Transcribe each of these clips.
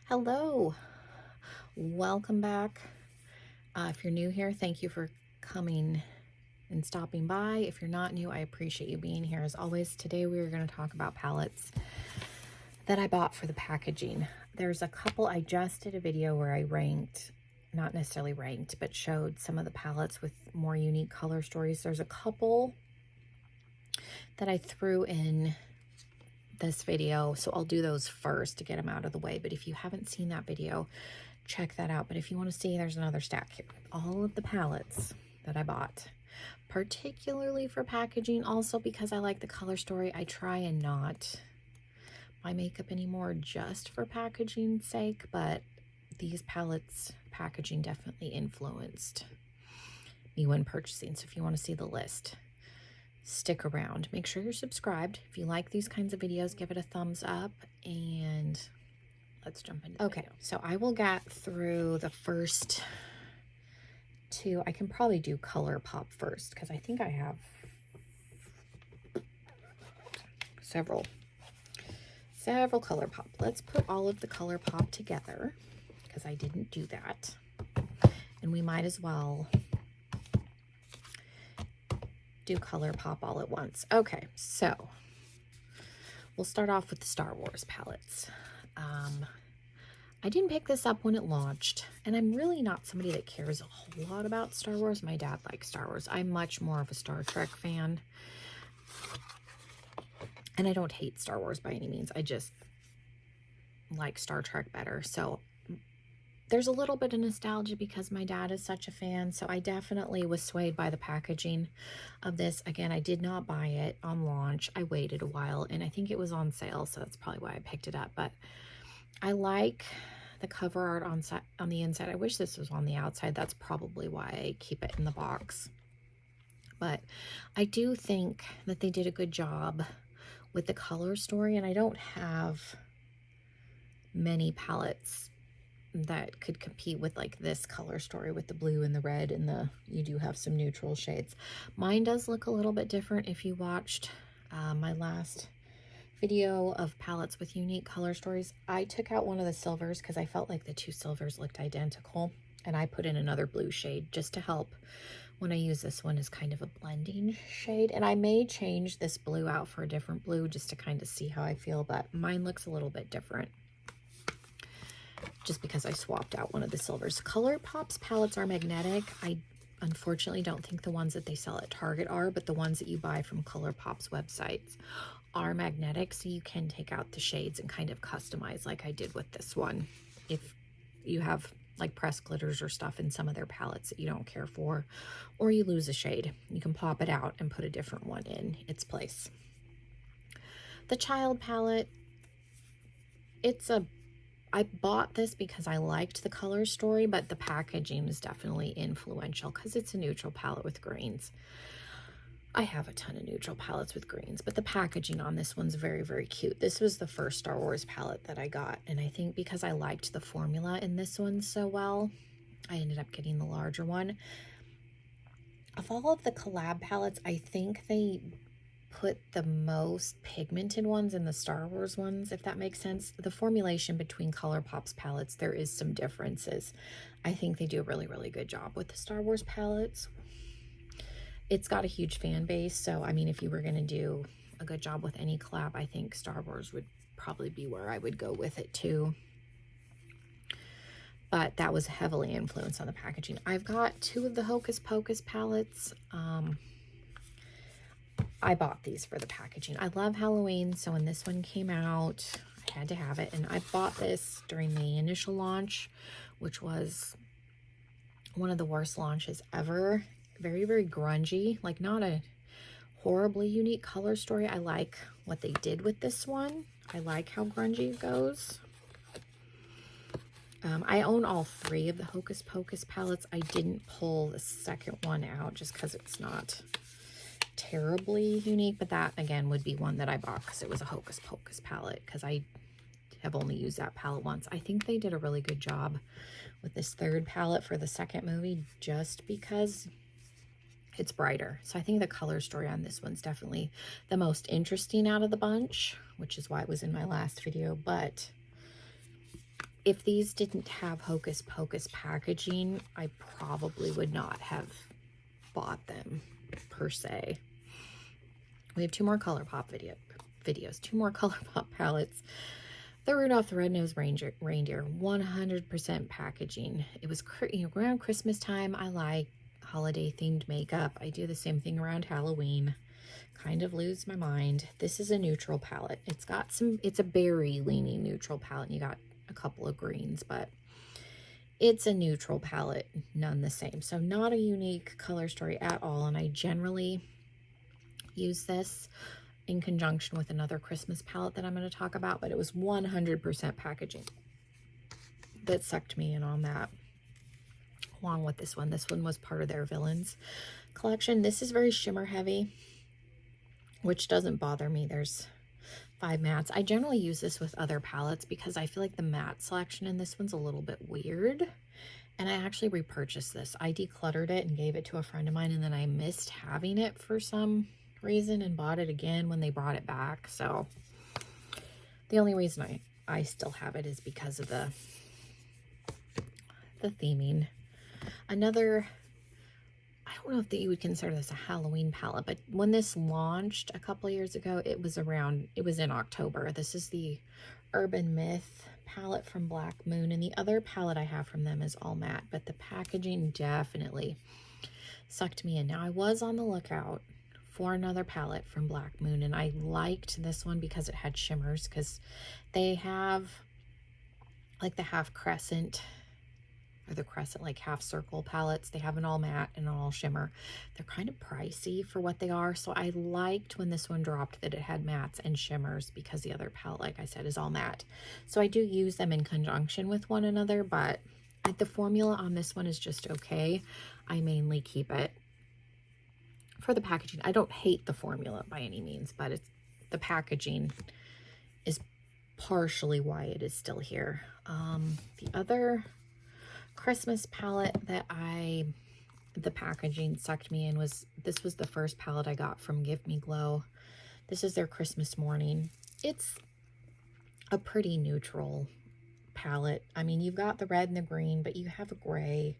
Hello, welcome back. If you're new here, thank you for coming and stopping by. If you're not new, I appreciate you being here. As always, today we are going to talk about palettes that I bought for the packaging. There's a couple. I just did a video where I ranked, not necessarily ranked, but showed some of the palettes with more unique color stories. There's a couple that I threw in this video, so I'll do those first to get them out of the way. But if you haven't seen that video, check that out. But if you want to see, there's another stack here. All of the palettes that I bought, particularly for packaging, also because I like the color story. I try and not buy makeup anymore just for packaging's sake, but these palettes packaging definitely influenced me when purchasing. So if you want to see the list, stick around. Make sure you're subscribed. If you like these kinds of videos, give it a thumbs up, and let's jump into okay, so I will get through the first two. I can probably do Color Pop first because I think I have several Color Pop. Let's put all of the Color Pop together because I didn't do that. And we might as well do Color Pop all at once. Okay, so we'll start off with the Star Wars palettes. I didn't pick this up when it launched, and I'm really not somebody that cares a whole lot about Star Wars. My dad likes Star Wars. I'm much more of a Star Trek fan, and I don't hate Star Wars by any means. I just like Star Trek better. So there's a little bit of nostalgia because my dad is such a fan, so I definitely was swayed by the packaging of this. Again, I did not buy it on launch. I waited a while, and I think it was on sale, so that's probably why I picked it up. But I like the cover art on the inside. I wish this was on the outside. That's probably why I keep it in the box. But I do think that they did a good job with the color story, and I don't have many palettes that could compete with like this color story with the blue and the red, and you do have some neutral shades. Mine does look a little bit different. If you watched my last video of palettes with unique color stories, I took out one of the silvers because I felt like the two silvers looked identical, and I put in another blue shade just to help when I use this one as kind of a blending shade. And I may change this blue out for a different blue just to kind of see how I feel, but mine looks a little bit different just because I swapped out one of the silvers. Color Pop's palettes are magnetic. I unfortunately don't think the ones that they sell at Target are, but the ones that you buy from Color Pop's websites are magnetic, so you can take out the shades and kind of customize like I did with this one. If you have like pressed glitters or stuff in some of their palettes that you don't care for, or you lose a shade, you can pop it out and put a different one in its place. The Child palette, I bought this because I liked the color story, but the packaging is definitely influential because it's a neutral palette with greens. I have a ton of neutral palettes with greens, but the packaging on this one's very, very cute. This was the first Star Wars palette that I got, and I think because I liked the formula in this one so well, I ended up getting the larger one. Of all of the collab palettes, I think they put the most pigmented ones in the Star Wars ones, if that makes sense. The formulation between Color Pop's palettes, there is some differences. I think they do a really, really good job with the Star Wars palettes. It's got a huge fan base, so I mean, if you were going to do a good job with any collab, I think Star Wars would probably be where I would go with it too. But that was heavily influenced on the packaging. I've got two of the Hocus Pocus palettes. I bought these for the packaging. I love Halloween, so when this one came out, I had to have it. And I bought this during the initial launch, which was one of the worst launches ever. Very, very grungy, like not a horribly unique color story. I like what they did with this one. I like how grungy it goes. I own all three of the Hocus Pocus palettes. I didn't pull the second one out just because it's not terribly unique, but that again would be one that I bought because it was a Hocus Pocus palette, because I have only used that palette once. I think they did a really good job with this third palette for the second movie just because it's brighter. So I think the color story on this one's definitely the most interesting out of the bunch, which is why it was in my last video. But if these didn't have Hocus Pocus packaging, I probably would not have bought them per se. We have two more ColourPop videos, two more ColourPop palettes. The Rudolph the Red-Nosed Reindeer, 100% packaging. It was, around Christmas time. I like holiday-themed makeup. I do the same thing around Halloween. Kind of lose my mind. This is a neutral palette. It's a berry-leaning neutral palette. You got a couple of greens, but it's a neutral palette, none the same. So not a unique color story at all, and I generally use this in conjunction with another Christmas palette that I'm going to talk about, but it was 100% packaging that sucked me in on that, along with this one. This one was part of their Villains collection. This is very shimmer heavy, which doesn't bother me. There's 5 mattes. I generally use this with other palettes because I feel like the matte selection in this one's a little bit weird, and I actually repurchased this. I decluttered it and gave it to a friend of mine, and then I missed having it for some reason and bought it again when they brought it back. So the only reason I still have it is because of the theming. Another, I don't know if you would consider this a Halloween palette, but when this launched a couple of years ago, it was in October. This is the Urban Myth palette from Black Moon, and the other palette I have from them is all matte, but the packaging definitely sucked me in. Now, I was on the lookout for another palette from Black Moon, and I liked this one because it had shimmers, because they have like the half crescent, or the crescent like half circle palettes. They have an all matte and an all shimmer. They're kind of pricey for what they are, so I liked when this one dropped that it had mattes and shimmers, because the other palette, like I said, is all matte. So I do use them in conjunction with one another, but the formula on this one is just okay. I mainly keep it for the packaging. I don't hate the formula by any means, but the packaging is partially why it is still here. The other Christmas palette that the packaging sucked me in was the first palette I got from Give Me Glow. This is their Christmas Morning. It's a pretty neutral palette. I mean, you've got the red and the green, but you have a gray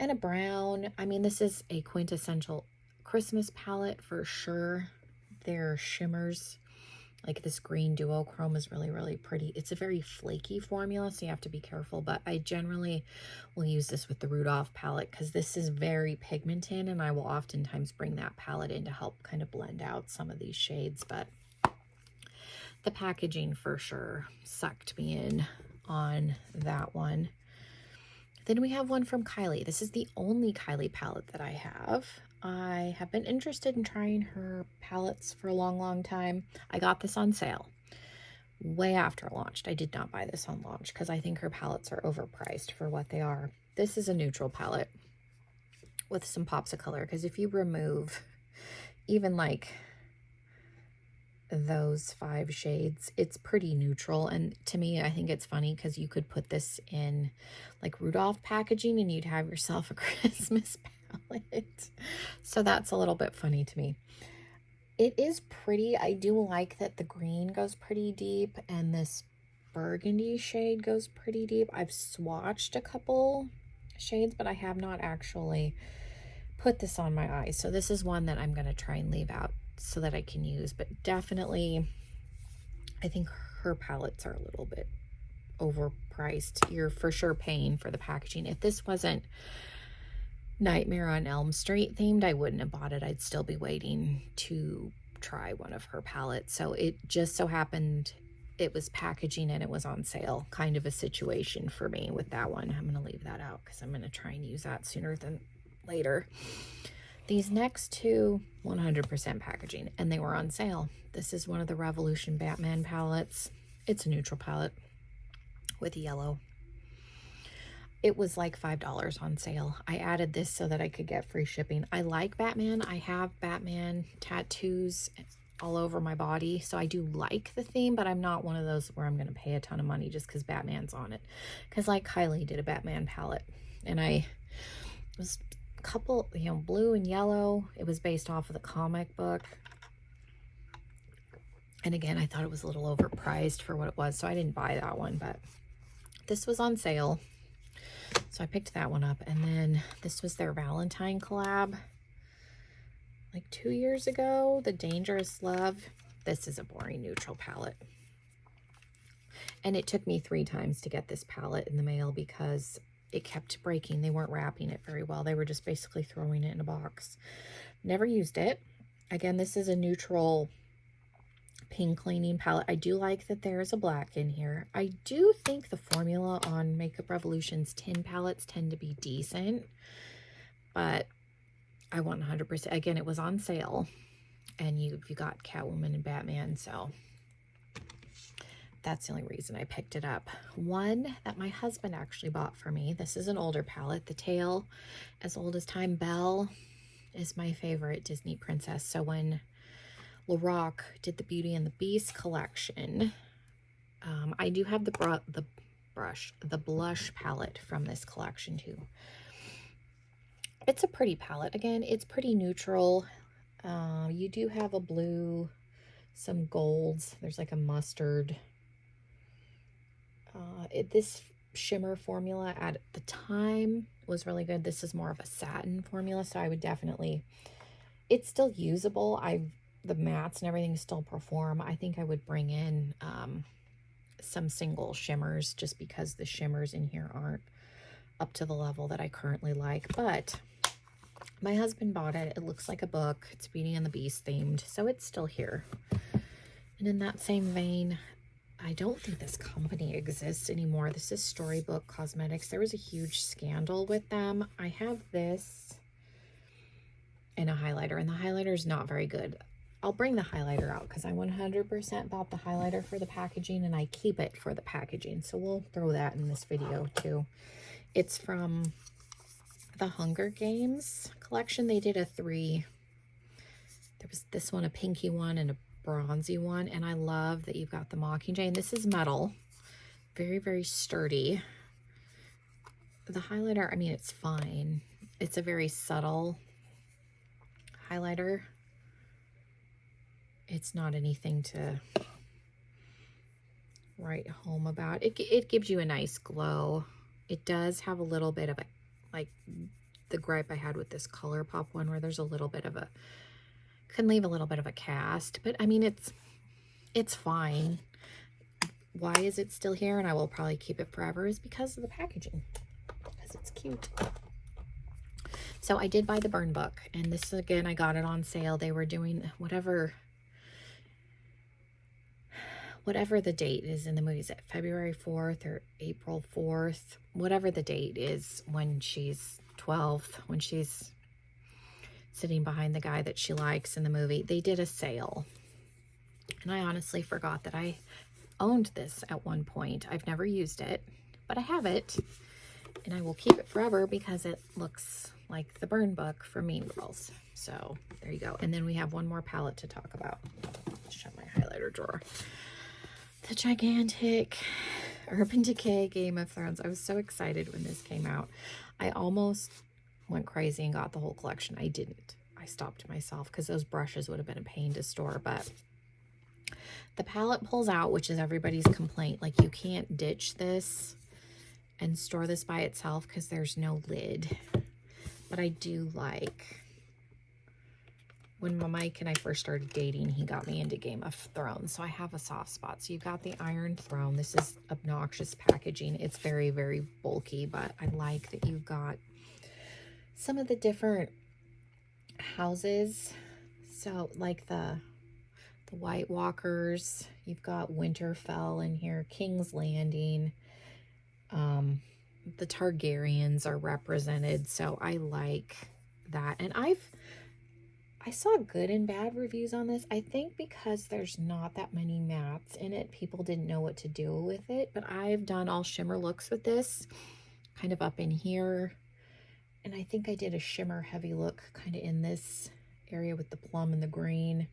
and a brown. I mean, this is a quintessential Christmas palette for sure. Their shimmers, like this green duochrome, is really, really pretty. It's a very flaky formula, so you have to be careful, but I generally will use this with the Rudolph palette because this is very pigmented, and I will oftentimes bring that palette in to help kind of blend out some of these shades, but the packaging for sure sucked me in on that one. Then we have one from Kylie. This is the only Kylie palette that I have. I have been interested in trying her palettes for a long, long time. I got this on sale way after it launched. I did not buy this on launch because I think her palettes are overpriced for what they are. This is a neutral palette with some pops of color, because if you remove even like those 5 shades, it's pretty neutral. And to me, I think it's funny because you could put this in like Rudolph packaging and you'd have yourself a Christmas palette. So that's a little bit funny to me. It is pretty. I do like that the green goes pretty deep and this burgundy shade goes pretty deep. I've swatched a couple shades, but I have not actually put this on my eyes. So this is one that I'm going to try and leave out so that I can use, but definitely I think her palettes are a little bit overpriced. You're for sure paying for the packaging. If this wasn't Nightmare on Elm Street themed, I wouldn't have bought it. I'd still be waiting to try one of her palettes. So it just so happened it was packaging and it was on sale, kind of a situation for me with that one. I'm going to leave that out because I'm going to try and use that sooner than later. These next two, 100% packaging, and they were on sale. This is one of the Revolution Batman palettes. It's a neutral palette with yellow. It was like $5 on sale. I added this so that I could get free shipping. I like Batman. I have Batman tattoos all over my body, so I do like the theme, but I'm not one of those where I'm going to pay a ton of money just because Batman's on it. Because like Kylie did a Batman palette, and it was a couple, blue and yellow. It was based off of the comic book. And again, I thought it was a little overpriced for what it was, so I didn't buy that one, but this was on sale, so I picked that one up. And then this was their Valentine collab like 2 years ago, the Dangerous Love. This is a boring neutral palette. And it took me 3 times to get this palette in the mail because it kept breaking. They weren't wrapping it very well. They were just basically throwing it in a box. Never used it. Again, this is a neutral pink cleaning palette. I do like that there's a black in here. I do think the formula on Makeup Revolution's tin palettes tend to be decent, but I want 100%. Again, it was on sale, and you got Catwoman and Batman, so that's the only reason I picked it up. One that my husband actually bought for me. This is an older palette. The Tale as Old as Time Belle is my favorite Disney princess. So when Lorac did the Beauty and the Beast collection, I do have the blush palette from this collection too. It's a pretty palette. Again, it's pretty neutral. You do have a blue, some golds. There's like a mustard. This shimmer formula at the time was really good. This is more of a satin formula, so I would definitely, it's still usable. The mattes and everything still perform. I think I would bring in some single shimmers just because the shimmers in here aren't up to the level that I currently like. But my husband bought it. It looks like a book. It's Beauty and the Beast themed, so it's still here. And in that same vein, I don't think this company exists anymore. This is Storybook Cosmetics. There was a huge scandal with them. I have this and a highlighter, and the highlighter is not very good. I'll bring the highlighter out because I 100% bought the highlighter for the packaging, and I keep it for the packaging. So we'll throw that in this video too. It's from the Hunger Games collection. They did a 3. There was this one, a pinky one, and a bronzy one, and I love that you've got the Mockingjay, and this is metal, very, very sturdy. The highlighter, I mean, it's fine. It's a very subtle highlighter. It's not anything to write home about. It gives you a nice glow. It does have a little bit of a, like the gripe I had with this ColourPop one, where there's a little bit of a, can leave a little bit of a cast, but I mean, it's fine. Why is it still here? And I will probably keep it forever, is because of the packaging, because it's cute. So I did buy the Burn book, and this, again, I got it on sale. They were doing whatever the date is in the movie. Is it February 4th or April 4th? Whatever the date is when she's 12th, when she's sitting behind the guy that she likes in the movie. They did a sale, and I honestly forgot that I owned this at one point. I've never used it, but I have it, and I will keep it forever because it looks like the Burn book for Mean Girls. So there you go. And then we have one more palette to talk about. Let's shut my highlighter drawer. The gigantic Urban Decay Game of Thrones. I was so excited when this came out. I almost went crazy and got the whole collection. I didn't. I stopped myself because those brushes would have been a pain to store. But the palette pulls out, which is everybody's complaint. Like, you can't ditch this and store this by itself because there's no lid. But I do like, when Mike and I first started dating, he got me into Game of Thrones, so I have a soft spot. So you've got the Iron Throne. This is obnoxious packaging. It's very, very bulky, but I like that you've got some of the different houses. So like the White Walkers, you've got Winterfell in here, King's Landing, the Targaryens are represented, so I like that. And I saw good and bad reviews on this. I think because there's not that many mattes in it, people didn't know what to do with it, but I've done all shimmer looks with this, kind of up in here, and I think I did a shimmer heavy look kind of in this area with the plum and the green,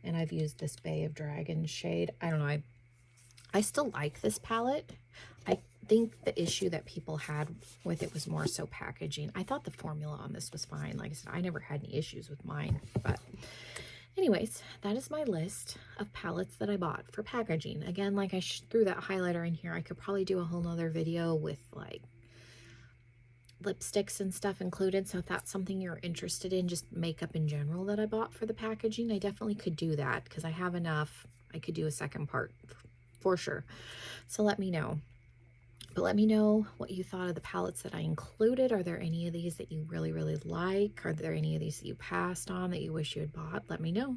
and I've used this Bay of Dragons shade. I don't know, I still like this palette. I think the issue that people had with it was more so packaging. I thought the formula on this was fine. Like I said, I never had any issues with mine, but Anyways, that is my list of palettes that I bought for packaging. Again, like I threw that highlighter in here. I could probably do a whole nother video with like lipsticks and stuff included. So if that's something you're interested in, just makeup in general that I bought for the packaging, I definitely could do that because I have enough. I could do a second part for sure. So let me know. But let me know what you thought of the palettes that I included. Are there any of these that you really, really like? Are there any of these that you passed on that you wish you had bought? Let me know.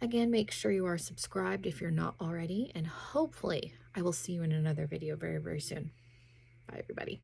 Again, make sure you are subscribed if you're not already, and hopefully I will see you in another video very, very soon. Bye, everybody.